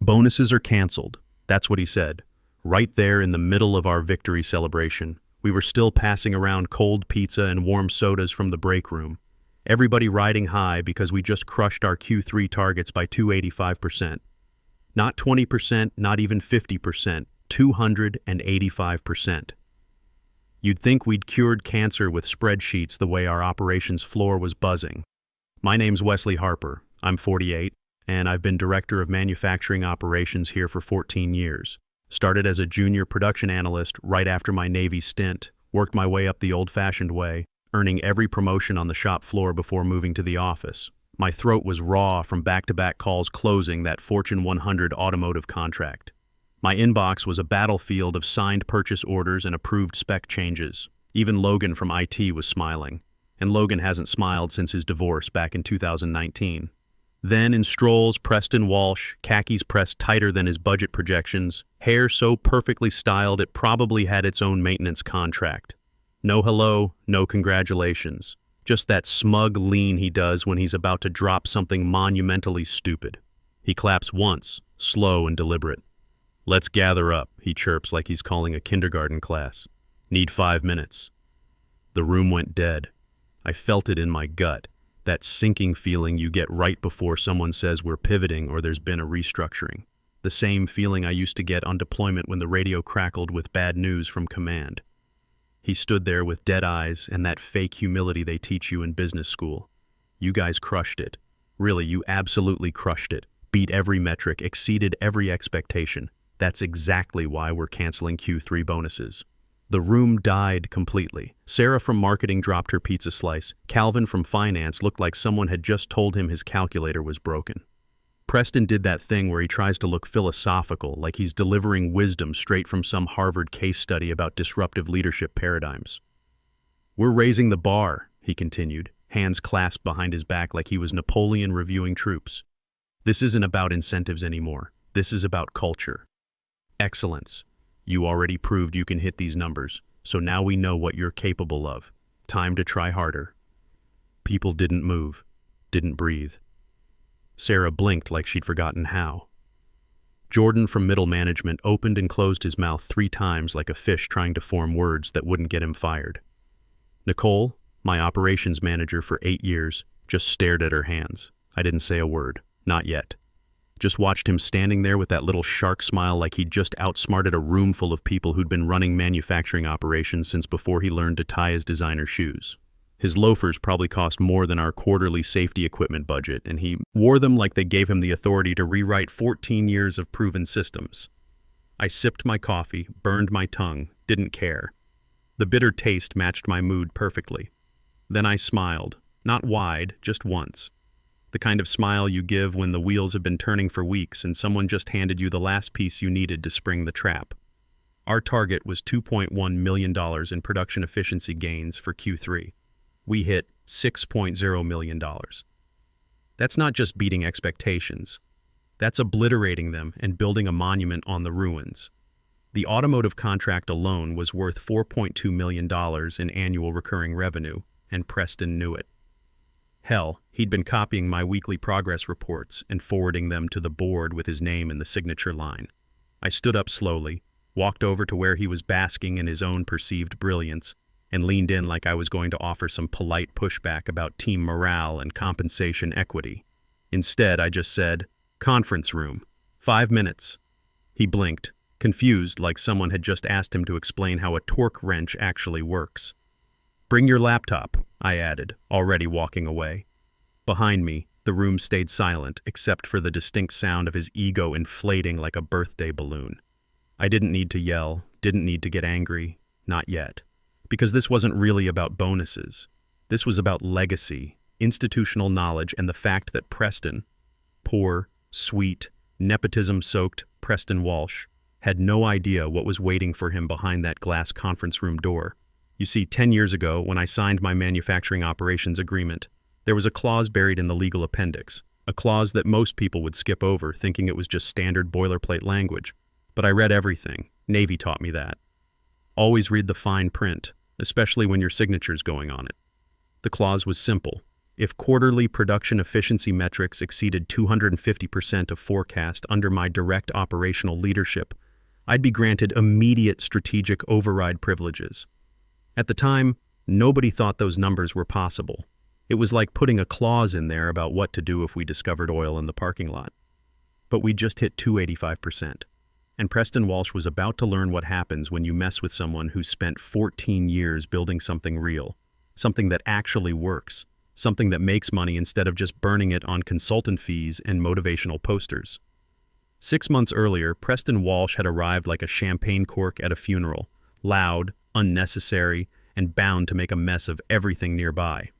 Bonuses are canceled. That's what he said. Right there in the middle of our victory celebration. We were still passing around cold pizza and warm sodas from the break room. Everybody riding high because we just crushed our Q3 targets by 285%. Not 20%, not even 50%, 285%. You'd think we'd cured cancer with spreadsheets the way our operations floor was buzzing. My name's Wesley Harper. I'm 48, and I've been Director of Manufacturing Operations here for 14 years. Started as a junior production analyst right after my Navy stint, worked my way up the old-fashioned way, earning every promotion on the shop floor before moving to the office. My throat was raw from back-to-back calls closing that Fortune 100 automotive contract. My inbox was a battlefield of signed purchase orders and approved spec changes. Even Logan from IT was smiling, and Logan hasn't smiled since his divorce back in 2019. Then in strolls Preston Walsh, khakis pressed tighter than his budget projections, hair so perfectly styled it probably had its own maintenance contract. No hello, no congratulations. Just that smug lean he does when he's about to drop something monumentally stupid. He claps once, slow and deliberate. "Let's gather up," he chirps like he's calling a kindergarten class. "Need 5 minutes." The room went dead. I felt it in my gut, that sinking feeling you get right before someone says we're pivoting or there's been a restructuring. The same feeling I used to get on deployment when the radio crackled with bad news from command. He stood there with dead eyes and that fake humility they teach you in business school. You guys crushed it. Really, you absolutely crushed it. Beat every metric, exceeded every expectation. That's exactly why we're canceling Q3 bonuses. The room died completely. Sarah from marketing dropped her pizza slice. Calvin from finance looked like someone had just told him his calculator was broken. Preston did that thing where he tries to look philosophical, like he's delivering wisdom straight from some Harvard case study about disruptive leadership paradigms. "We're raising the bar," he continued, hands clasped behind his back like he was Napoleon reviewing troops. "This isn't about incentives anymore. This is about culture. Excellence. You already proved you can hit these numbers, so now we know what you're capable of. Time to try harder." People didn't move, didn't breathe. Sarah blinked like she'd forgotten how. Jordan from middle management opened and closed his mouth 3 times like a fish trying to form words that wouldn't get him fired. Nicole, my operations manager for 8 years, just stared at her hands. I didn't say a word, not yet. Just watched him standing there with that little shark smile like he'd just outsmarted a room full of people who'd been running manufacturing operations since before he learned to tie his designer shoes. His loafers probably cost more than our quarterly safety equipment budget, and he wore them like they gave him the authority to rewrite 14 years of proven systems. I sipped my coffee, burned my tongue, didn't care. The bitter taste matched my mood perfectly. Then I smiled, not wide, just once. The kind of smile you give when the wheels have been turning for weeks and someone just handed you the last piece you needed to spring the trap. Our target was $2.1 million in production efficiency gains for Q3. We hit $6.0 million. That's not just beating expectations. That's obliterating them and building a monument on the ruins. The automotive contract alone was worth $4.2 million in annual recurring revenue, and Preston knew it. Hell, he'd been copying my weekly progress reports and forwarding them to the board with his name in the signature line. I stood up slowly, walked over to where he was basking in his own perceived brilliance, and leaned in like I was going to offer some polite pushback about team morale and compensation equity. Instead, I just said, "Conference room, 5 minutes." He blinked, confused like someone had just asked him to explain how a torque wrench actually works. "Bring your laptop," I added, already walking away. Behind me, the room stayed silent except for the distinct sound of his ego inflating like a birthday balloon. I didn't need to yell, didn't need to get angry, not yet. Because this wasn't really about bonuses. This was about legacy, institutional knowledge, and the fact that Preston, poor, sweet, nepotism-soaked Preston Walsh, had no idea what was waiting for him behind that glass conference room door. You see, 10 years ago, when I signed my manufacturing operations agreement, there was a clause buried in the legal appendix, a clause that most people would skip over, thinking it was just standard boilerplate language. But I read everything. Navy taught me that. Always read the fine print, especially when your signature's going on it. The clause was simple. If quarterly production efficiency metrics exceeded 250% of forecast under my direct operational leadership, I'd be granted immediate strategic override privileges. At the time, nobody thought those numbers were possible. It was like putting a clause in there about what to do if we discovered oil in the parking lot. But we just hit 285%. And Preston Walsh was about to learn what happens when you mess with someone who spent 14 years building something real, something that actually works, something that makes money instead of just burning it on consultant fees and motivational posters. 6 months earlier, Preston Walsh had arrived like a champagne cork at a funeral, loud, unnecessary, and bound to make a mess of everything nearby.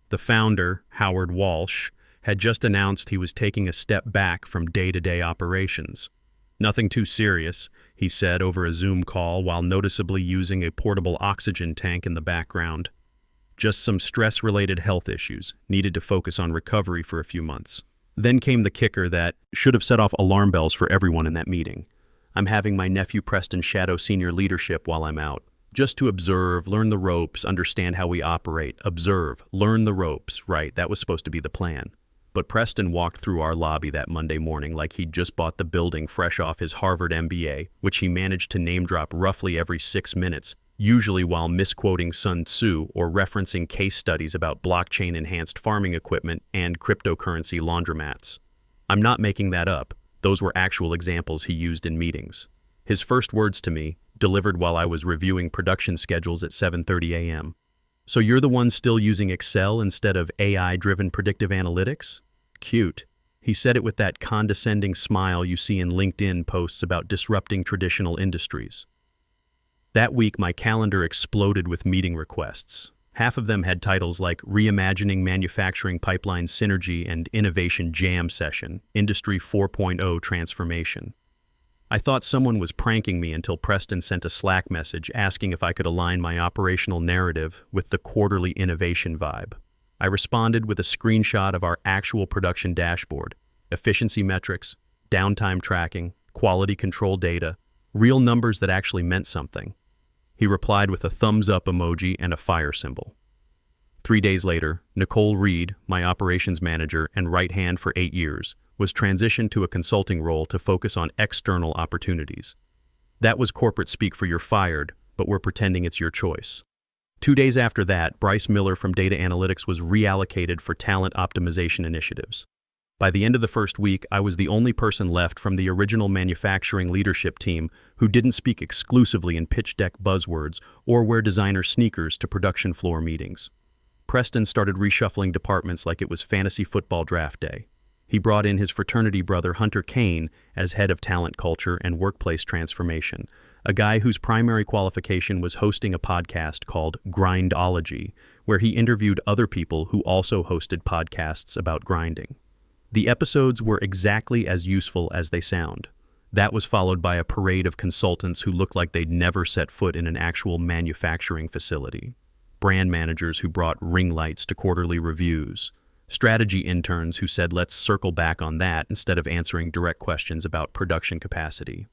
The founder, Howard Walsh, had just announced he was taking a step back from day-to-day operations. "Nothing too serious," he said over a Zoom call while noticeably using a portable oxygen tank in the background. "Just some stress-related health issues, needed to focus on recovery for a few months." Then came the kicker that should have set off alarm bells for everyone in that meeting. "I'm having my nephew Preston shadow senior leadership while I'm out. Just to observe, learn the ropes, understand how we operate. Observe, learn the ropes." Right, that was supposed to be the plan. But Preston walked through our lobby that Monday morning like he'd just bought the building fresh off his Harvard MBA, which he managed to name-drop roughly every 6 minutes, usually while misquoting Sun Tzu or referencing case studies about blockchain-enhanced farming equipment and cryptocurrency laundromats. I'm not making that up. Those were actual examples he used in meetings. His first words to me, delivered while I was reviewing production schedules at 7:30 a.m. "So you're the one still using Excel instead of AI-driven predictive analytics? Cute." He said it with that condescending smile you see in LinkedIn posts about disrupting traditional industries. That week, my calendar exploded with meeting requests. Half of them had titles like Reimagining Manufacturing Pipeline Synergy and Innovation Jam Session, Industry 4.0 Transformation. I thought someone was pranking me until Preston sent a Slack message asking if I could align my operational narrative with the quarterly innovation vibe. I responded with a screenshot of our actual production dashboard, efficiency metrics, downtime tracking, quality control data, real numbers that actually meant something. He replied with a thumbs-up emoji and a fire symbol. 3 days later, Nicole Reed, my operations manager and right hand for 8 years, was transitioned to a consulting role to focus on external opportunities. That was corporate speak for "you're fired, but we're pretending it's your choice." 2 days after that, Bryce Miller from Data Analytics was reallocated for talent optimization initiatives. By the end of the first week, I was the only person left from the original manufacturing leadership team who didn't speak exclusively in pitch deck buzzwords or wear designer sneakers to production floor meetings. Preston started reshuffling departments like it was fantasy football draft day. He brought in his fraternity brother Hunter Kane as head of talent culture and workplace transformation, a guy whose primary qualification was hosting a podcast called Grindology, where he interviewed other people who also hosted podcasts about grinding. The episodes were exactly as useful as they sound. That was followed by a parade of consultants who looked like they'd never set foot in an actual manufacturing facility. Brand managers who brought ring lights to quarterly reviews. Strategy interns who said let's circle back on that instead of answering direct questions about production capacity.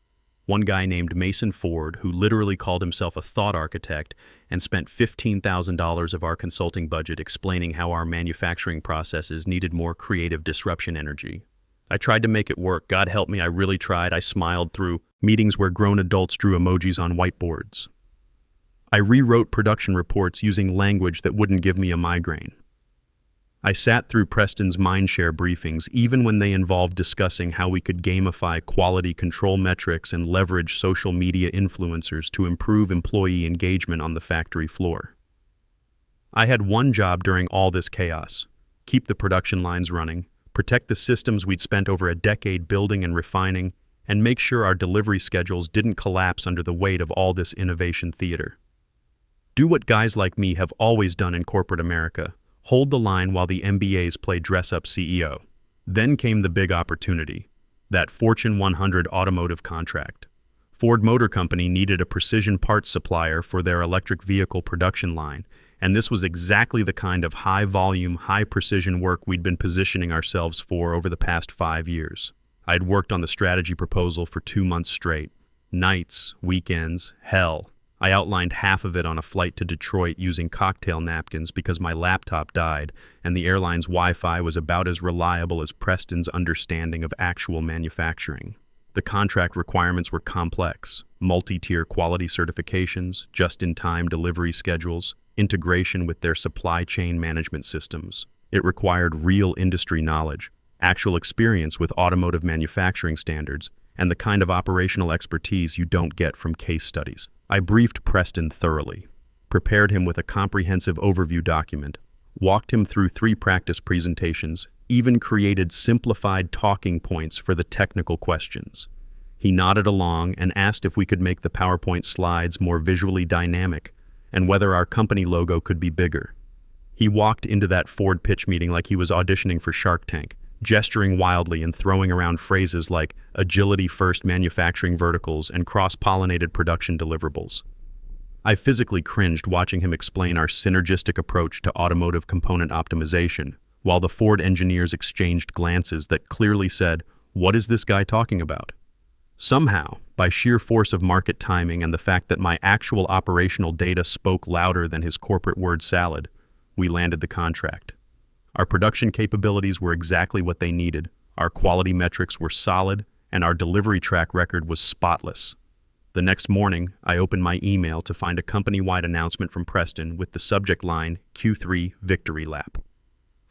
One guy named Mason Ford, who literally called himself a thought architect and spent $15,000 of our consulting budget explaining how our manufacturing processes needed more creative disruption energy. I tried to make it work. God help me, I really tried. I smiled through meetings where grown adults drew emojis on whiteboards. I rewrote production reports using language that wouldn't give me a migraine. I sat through Preston's mindshare briefings even when they involved discussing how we could gamify quality control metrics and leverage social media influencers to improve employee engagement on the factory floor. I had one job during all this chaos: keep the production lines running, protect the systems we'd spent over a decade building and refining, and make sure our delivery schedules didn't collapse under the weight of all this innovation theater. Do what guys like me have always done in corporate America: hold the line while the MBAs play dress-up CEO. Then came the big opportunity, that Fortune 100 automotive contract. Ford Motor Company needed a precision parts supplier for their electric vehicle production line, and this was exactly the kind of high-volume, high-precision work we'd been positioning ourselves for over the past 5 years. I'd worked on the strategy proposal for 2 months straight. Nights, weekends, hell. I outlined half of it on a flight to Detroit using cocktail napkins because my laptop died and the airline's Wi-Fi was about as reliable as Preston's understanding of actual manufacturing. The contract requirements were complex: multi-tier quality certifications, just-in-time delivery schedules, integration with their supply chain management systems. It required real industry knowledge, actual experience with automotive manufacturing standards, and the kind of operational expertise you don't get from case studies. I briefed Preston thoroughly, prepared him with a comprehensive overview document, walked him through 3 practice presentations, even created simplified talking points for the technical questions. He nodded along and asked if we could make the PowerPoint slides more visually dynamic and whether our company logo could be bigger. He walked into that Ford pitch meeting like he was auditioning for Shark Tank, gesturing wildly and throwing around phrases like agility-first manufacturing verticals and cross-pollinated production deliverables. I physically cringed watching him explain our synergistic approach to automotive component optimization, while the Ford engineers exchanged glances that clearly said, "What is this guy talking about?" Somehow, by sheer force of market timing and the fact that my actual operational data spoke louder than his corporate word salad, we landed the contract. Our production capabilities were exactly what they needed, our quality metrics were solid, and our delivery track record was spotless. The next morning, I opened my email to find a company-wide announcement from Preston with the subject line, Q3 Victory Lap.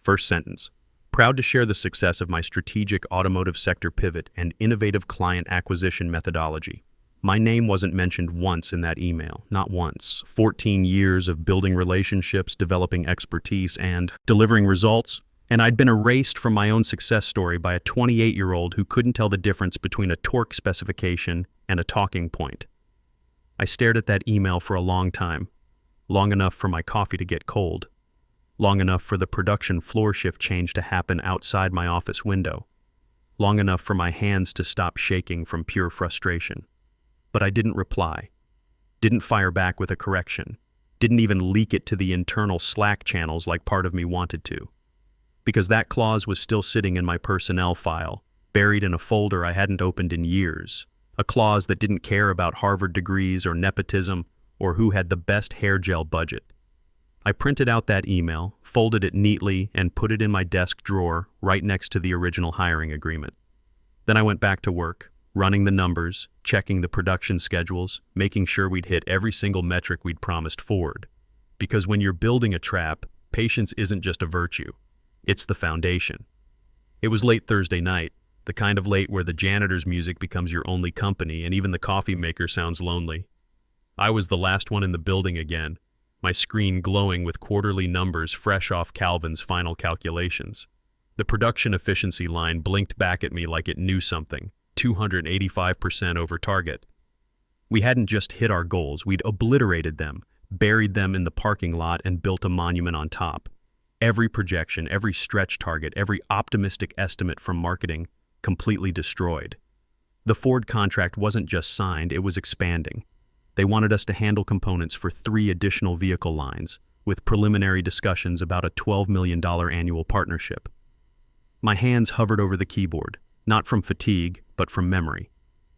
First sentence: proud to share the success of my strategic automotive sector pivot and innovative client acquisition methodology. My name wasn't mentioned once in that email, not once. 14 years of building relationships, developing expertise, and delivering results, and I'd been erased from my own success story by a 28-year-old who couldn't tell the difference between a torque specification and a talking point. I stared at that email for a long time, long enough for my coffee to get cold, long enough for the production floor shift change to happen outside my office window, long enough for my hands to stop shaking from pure frustration. But I didn't reply, didn't fire back with a correction, didn't even leak it to the internal Slack channels like part of me wanted to. Because that clause was still sitting in my personnel file, buried in a folder I hadn't opened in years. A clause that didn't care about Harvard degrees or nepotism or who had the best hair gel budget. I printed out that email, folded it neatly, and put it in my desk drawer right next to the original hiring agreement. Then I went back to work, running the numbers, checking the production schedules, making sure we'd hit every single metric we'd promised Ford. Because when you're building a trap, patience isn't just a virtue, it's the foundation. It was late Thursday night, the kind of late where the janitor's music becomes your only company and even the coffee maker sounds lonely. I was the last one in the building again, my screen glowing with quarterly numbers fresh off Calvin's final calculations. The production efficiency line blinked back at me like it knew something. 285% over target. We hadn't just hit our goals, we'd obliterated them, buried them in the parking lot, and built a monument on top. Every projection, every stretch target, every optimistic estimate from marketing, completely destroyed. The Ford contract wasn't just signed, it was expanding. They wanted us to handle components for 3 additional vehicle lines, with preliminary discussions about a $12 million annual partnership. My hands hovered over the keyboard, not from fatigue, but from memory.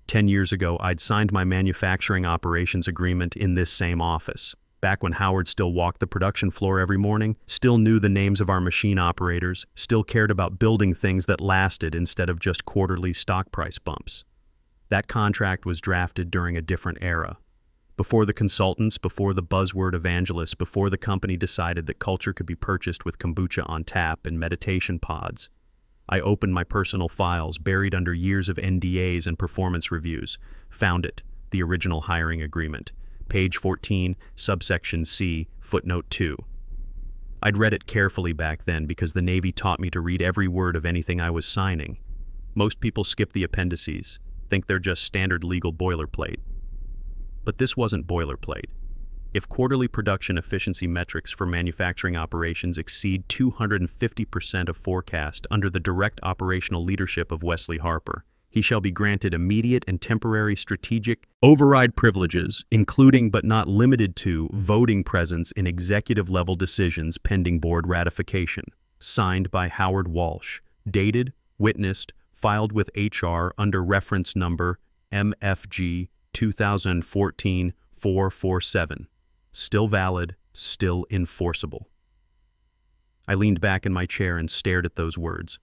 10 years ago, I'd signed my manufacturing operations agreement in this same office, back when Howard still walked the production floor every morning, still knew the names of our machine operators, still cared about building things that lasted instead of just quarterly stock price bumps. That contract was drafted during a different era. Before the consultants, before the buzzword evangelists, before the company decided that culture could be purchased with kombucha on tap and meditation pods. I opened my personal files buried under years of NDAs and performance reviews, found it, the original hiring agreement, page 14, subsection C, footnote 2. I'd read it carefully back then because the Navy taught me to read every word of anything I was signing. Most people skip the appendices, think they're just standard legal boilerplate. But this wasn't boilerplate. If quarterly production efficiency metrics for manufacturing operations exceed 250% of forecast under the direct operational leadership of Wesley Harper, he shall be granted immediate and temporary strategic override privileges, including but not limited to voting presence in executive-level decisions pending board ratification. Signed by Howard Walsh. Dated, witnessed, filed with HR under reference number MFG 2014 447. Still valid, still enforceable. I leaned back in my chair and stared at those words.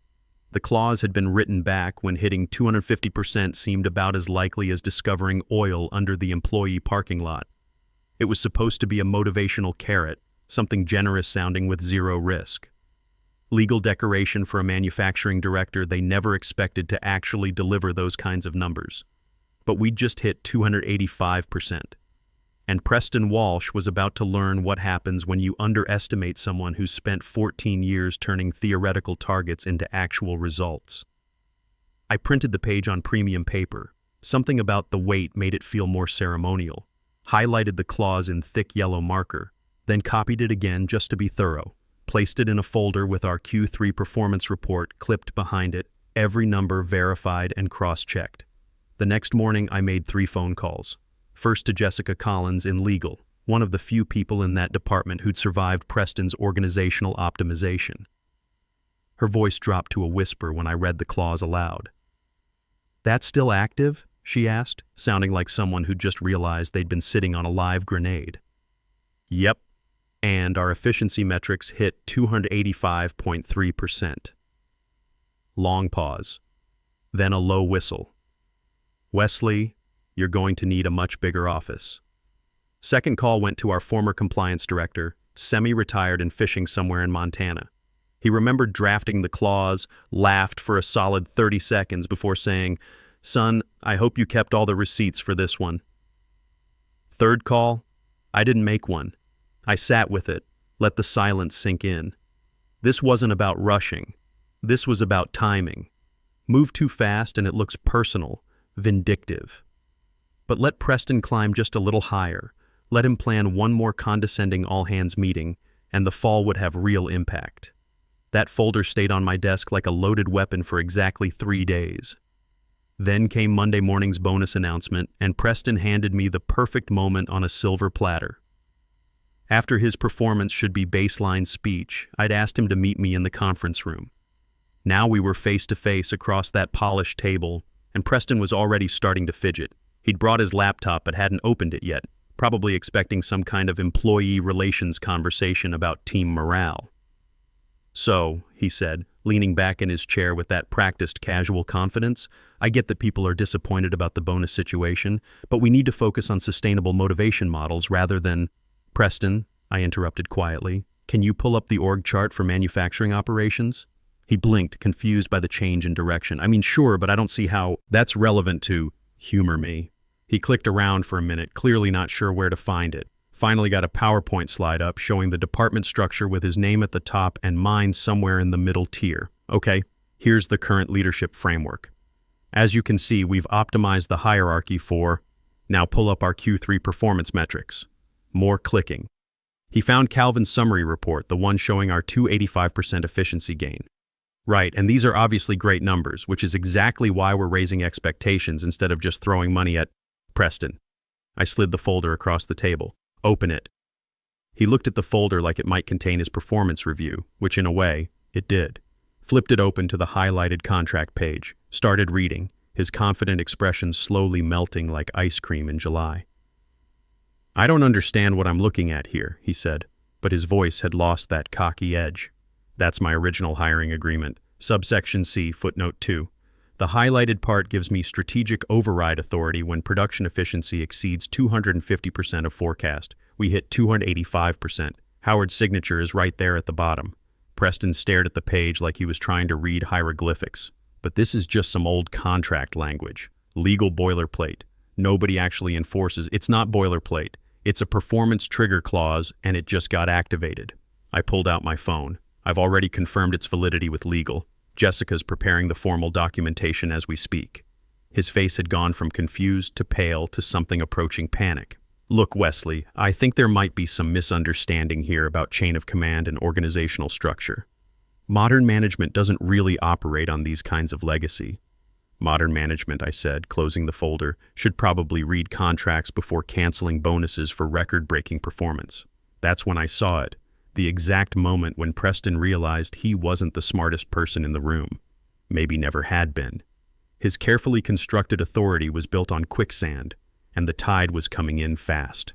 The clause had been written back when hitting 250% seemed about as likely as discovering oil under the employee parking lot. It was supposed to be a motivational carrot, something generous sounding with zero risk. Legal decoration for a manufacturing director, they never expected to actually deliver those kinds of numbers. But we'd just hit 285%. And Preston Walsh was about to learn what happens when you underestimate someone who's spent 14 years turning theoretical targets into actual results. I printed the page on premium paper. Something about the weight made it feel more ceremonial. Highlighted the clause in thick yellow marker, then copied it again just to be thorough. Placed it in a folder with our Q3 performance report clipped behind it, every number verified and cross-checked. The next morning, I made 3 phone calls. First to Jessica Collins in legal, one of the few people in that department who'd survived Preston's organizational optimization. Her voice dropped to a whisper when I read the clause aloud. "That's still active?" she asked, sounding like someone who'd just realized they'd been sitting on a live grenade. "Yep. And our efficiency metrics hit 285.3%. Long pause. Then a low whistle. "Wesley, you're going to need a much bigger office." Second call went to our former compliance director, semi-retired and fishing somewhere in Montana. He remembered drafting the clause, laughed for a solid 30 seconds before saying, "Son, I hope you kept all the receipts for this one." Third call, I didn't make one. I sat with it, let the silence sink in. This wasn't about rushing. This was about timing. Move too fast and it looks personal, vindictive. But let Preston climb just a little higher. Let him plan one more condescending all-hands meeting, and the fall would have real impact. That folder stayed on my desk like a loaded weapon for exactly 3 days. Then came Monday morning's bonus announcement, and Preston handed me the perfect moment on a silver platter. After his performance should be baseline speech, I'd asked him to meet me in the conference room. Now we were face to face across that polished table, and Preston was already starting to fidget. He'd brought his laptop but hadn't opened it yet, probably expecting some kind of employee relations conversation about team morale. "So," he said, leaning back in his chair with that practiced casual confidence, "I get that people are disappointed about the bonus situation, but we need to focus on sustainable motivation models rather than—" "Preston," I interrupted quietly, "can you pull up the org chart for manufacturing operations?" He blinked, confused by the change in direction. "I mean, sure, but I don't see how that's relevant to humor me." He clicked around for a minute, clearly not sure where to find it. Finally got a PowerPoint slide up showing the department structure with his name at the top and mine somewhere in the middle tier. "Okay, here's the current leadership framework. As you can see, we've optimized the hierarchy for—" "Now pull up our Q3 performance metrics." More clicking. He found Calvin's summary report, the one showing our 285% efficiency gain. "Right, and these are obviously great numbers, which is exactly why we're raising expectations instead of just throwing money at—" "Preston." I slid the folder across the table. "Open it." He looked at the folder like it might contain his performance review, which in a way, it did. Flipped it open to the highlighted contract page, started reading, his confident expression slowly melting like ice cream in July. "I don't understand what I'm looking at here," he said, but his voice had lost that cocky edge. "That's my original hiring agreement. Subsection C, footnote 2. The highlighted part gives me strategic override authority when production efficiency exceeds 250% of forecast. We hit 285%. Howard's signature is right there at the bottom." Preston stared at the page like he was trying to read hieroglyphics. "But this is just some old contract language. Legal boilerplate. Nobody actually enforces. It's not boilerplate. It's a performance trigger clause, and it just got activated." I pulled out my phone. "I've already confirmed its validity with legal. Jessica's preparing the formal documentation as we speak." His face had gone from confused to pale to something approaching panic. "Look, Wesley, I think there might be some misunderstanding here about chain of command and organizational structure. Modern management doesn't really operate on these kinds of legacy." "Modern management," I said, closing the folder, "should probably read contracts before canceling bonuses for record-breaking performance." That's when I saw it. The exact moment when Preston realized he wasn't the smartest person in the room. Maybe never had been. His carefully constructed authority was built on quicksand, and the tide was coming in fast.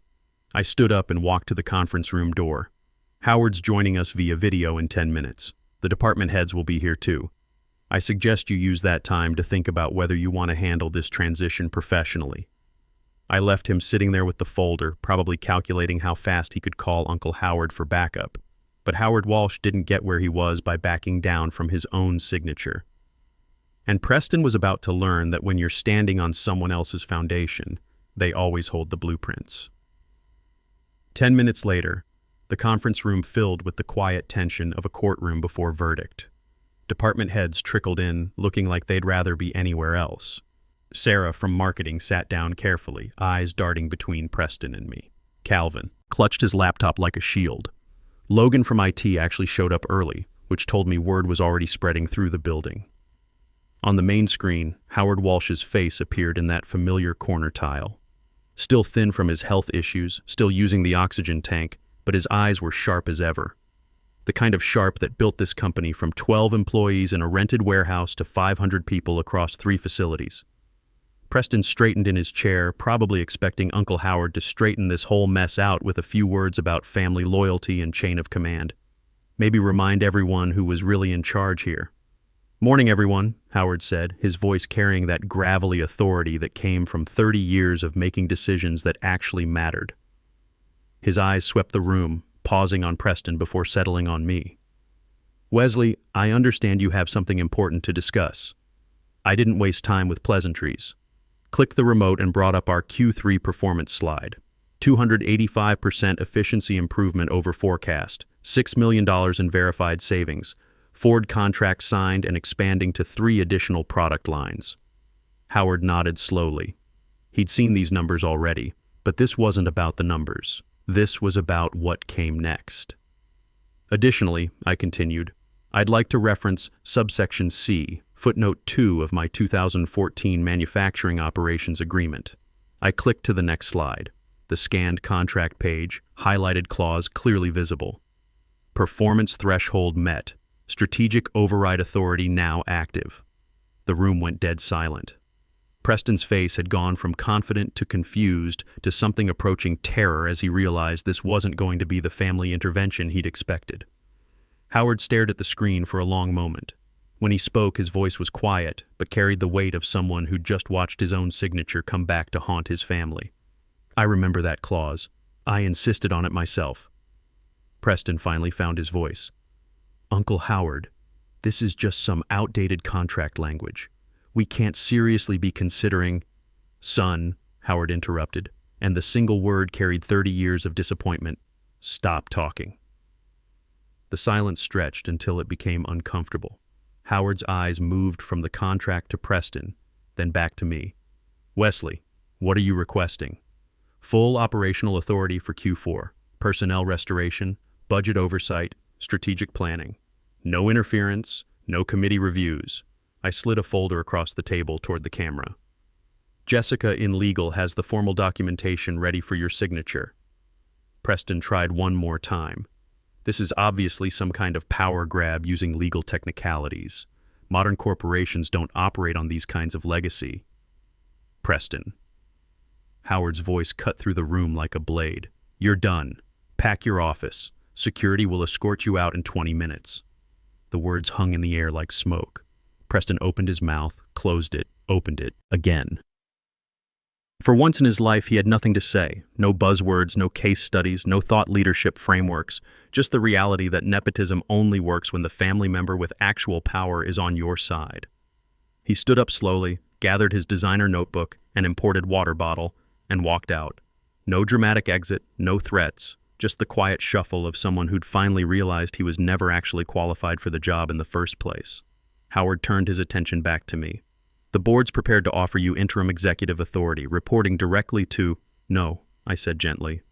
I stood up and walked to the conference room door. Howard's joining us via video in 10 minutes. The department heads will be here too. I suggest you use that time to think about whether you want to handle this transition professionally. I left him sitting there with the folder, probably calculating how fast he could call Uncle Howard for backup. But Howard Walsh didn't get where he was by backing down from his own signature. And Preston was about to learn that when you're standing on someone else's foundation, they always hold the blueprints. 10 minutes later, the conference room filled with the quiet tension of a courtroom before verdict. Department heads trickled in, looking like they'd rather be anywhere else. Sarah from marketing sat down carefully, eyes darting between Preston and me. Calvin clutched his laptop like a shield. Logan from IT actually showed up early, which told me word was already spreading through the building. On the main screen, Howard Walsh's face appeared in that familiar corner tile. Still thin from his health issues, still using the oxygen tank, but his eyes were sharp as ever. The kind of sharp that built this company from 12 employees in a rented warehouse to 500 people across 3 facilities. Preston straightened in his chair, probably expecting Uncle Howard to straighten this whole mess out with a few words about family loyalty and chain of command. Maybe remind everyone who was really in charge here. "Morning, everyone," Howard said, his voice carrying that gravelly authority that came from 30 years of making decisions that actually mattered. His eyes swept the room, pausing on Preston before settling on me. "Wesley, I understand you have something important to discuss." I didn't waste time with pleasantries. Clicked the remote and brought up our Q3 performance slide. 285% efficiency improvement over forecast, $6 million in verified savings, Ford contract signed and expanding to 3 additional product lines. Howard nodded slowly. He'd seen these numbers already, but this wasn't about the numbers. This was about what came next. Additionally, I continued, I'd like to reference subsection C, footnote 2 of my 2014 manufacturing operations agreement. I clicked to the next slide. The scanned contract page, highlighted clause clearly visible. Performance threshold met. Strategic override authority now active. The room went dead silent. Preston's face had gone from confident to confused to something approaching terror as he realized this wasn't going to be the family intervention he'd expected. Howard stared at the screen for a long moment. When he spoke, his voice was quiet, but carried the weight of someone who'd just watched his own signature come back to haunt his family. I remember that clause. I insisted on it myself. Preston finally found his voice. Uncle Howard, this is just some outdated contract language. We can't seriously be considering... Son, Howard interrupted, and the single word carried 30 years of disappointment. Stop talking. The silence stretched until it became uncomfortable. Howard's eyes moved from the contract to Preston, then back to me. Wesley, what are you requesting? Full operational authority for Q4, personnel restoration, budget oversight, strategic planning. No interference, no committee reviews. I slid a folder across the table toward the camera. Jessica in legal has the formal documentation ready for your signature. Preston tried one more time. This is obviously some kind of power grab using legal technicalities. Modern corporations don't operate on these kinds of legacy. Preston. Howard's voice cut through the room like a blade. You're done. Pack your office. Security will escort you out in 20 minutes. The words hung in the air like smoke. Preston opened his mouth, closed it, opened it, again. For once in his life, he had nothing to say. No buzzwords, no case studies, no thought leadership frameworks. Just the reality that nepotism only works when the family member with actual power is on your side. He stood up slowly, gathered his designer notebook, and imported water bottle, and walked out. No dramatic exit, no threats. Just the quiet shuffle of someone who'd finally realized he was never actually qualified for the job in the first place. Howard turned his attention back to me. The board's prepared to offer you interim executive authority, reporting directly to... No, I said gently.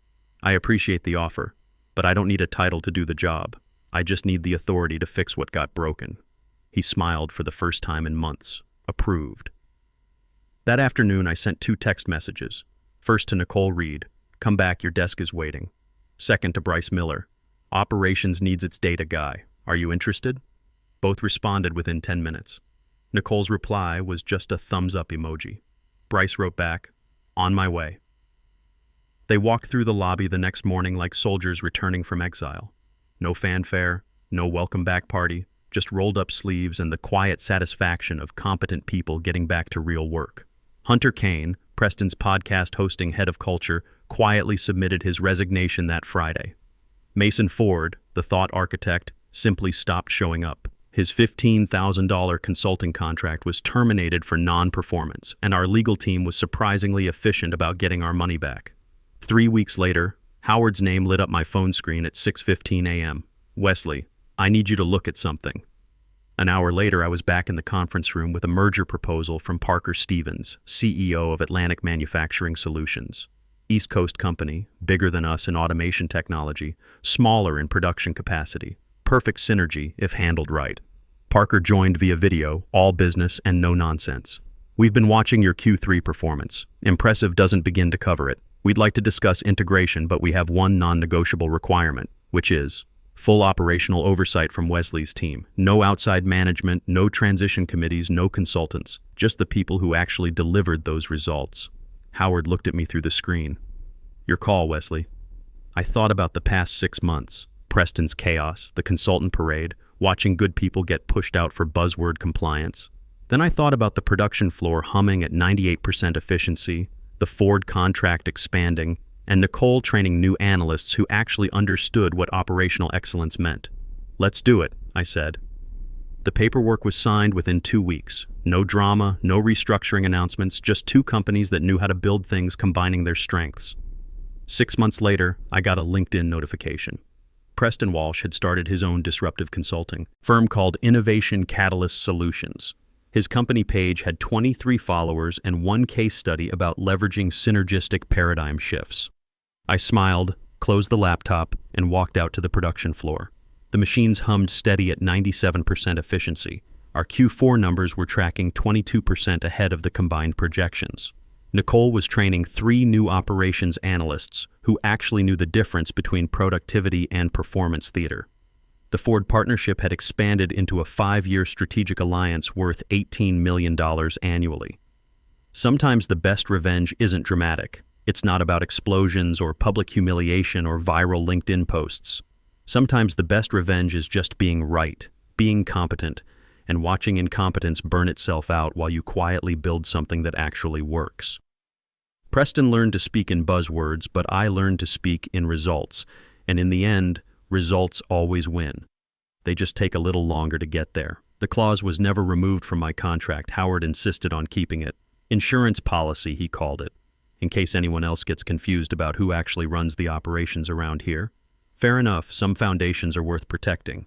I appreciate the offer, but I don't need a title to do the job. I just need the authority to fix what got broken. He smiled for the first time in months. Approved. That afternoon, I sent 2 text messages. First to Nicole Reed. Come back, your desk is waiting. Second to Bryce Miller. Operations needs its data guy. Are you interested? Both responded within 10 minutes. Nicole's reply was just a thumbs-up emoji. Bryce wrote back, On my way. They walked through the lobby the next morning like soldiers returning from exile. No fanfare, no welcome back party, just rolled up sleeves and the quiet satisfaction of competent people getting back to real work. Hunter Kane, Preston's podcast hosting head of culture, quietly submitted his resignation that Friday. Mason Ford, the thought architect, simply stopped showing up. His $15,000 consulting contract was terminated for non-performance, and our legal team was surprisingly efficient about getting our money back. 3 weeks later, Howard's name lit up my phone screen at 6:15 a.m. "Wesley, I need you to look at something." An hour later, I was back in the conference room with a merger proposal from Parker Stevens, CEO of Atlantic Manufacturing Solutions. East Coast company, bigger than us in automation technology, smaller in production capacity. Perfect synergy if handled right. Parker joined via video, all business and no nonsense. "We've been watching your Q3 performance. Impressive doesn't begin to cover it. We'd like to discuss integration, but we have one non-negotiable requirement, which is full operational oversight from Wesley's team. No outside management, no transition committees, no consultants. Just the people who actually delivered those results." Howard looked at me through the screen. "Your call, Wesley." I thought about the past 6 months. Preston's chaos, the consultant parade, watching good people get pushed out for buzzword compliance. Then I thought about the production floor humming at 98% efficiency, the Ford contract expanding, and Nicole training new analysts who actually understood what operational excellence meant. "Let's do it," I said. The paperwork was signed within 2 weeks. No drama, no restructuring announcements, just two companies that knew how to build things combining their strengths. 6 months later, I got a LinkedIn notification. Preston Walsh had started his own disruptive consulting firm called Innovation Catalyst Solutions. His company page had 23 followers and one case study about leveraging synergistic paradigm shifts. I smiled, closed the laptop, and walked out to the production floor. The machines hummed steady at 97% efficiency. Our Q4 numbers were tracking 22% ahead of the combined projections. Nicole was training 3 new operations analysts who actually knew the difference between productivity and performance theater. The Ford partnership had expanded into a 5-year strategic alliance worth $18 million annually. Sometimes the best revenge isn't dramatic. It's not about explosions or public humiliation or viral LinkedIn posts. Sometimes the best revenge is just being right, being competent, and watching incompetence burn itself out while you quietly build something that actually works. Preston learned to speak in buzzwords, but I learned to speak in results, and in the end, results always win. They just take a little longer to get there. The clause was never removed from my contract. Howard insisted on keeping it. Insurance policy, he called it, in case anyone else gets confused about who actually runs the operations around here. Fair enough, some foundations are worth protecting.